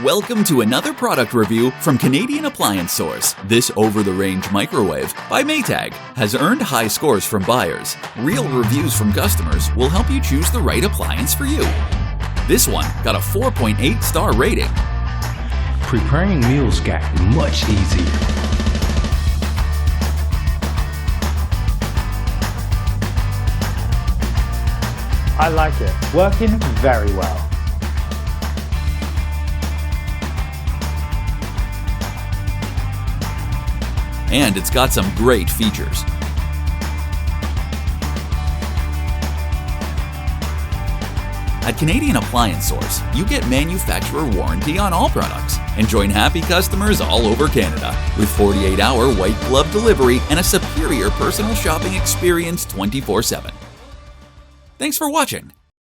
Welcome to another product review from Canadian Appliance Source. This over-the-range microwave by Maytag has earned high scores from buyers. Real reviews from customers will help you choose the right appliance for you. This one got a 4.8-star rating. Preparing meals got much easier. I like it. Working very well. And it's got some great features. At Canadian Appliance Source, you get manufacturer warranty on all products and join happy customers all over Canada with 48-hour white glove delivery and a superior personal shopping experience 24/7. Thanks for watching.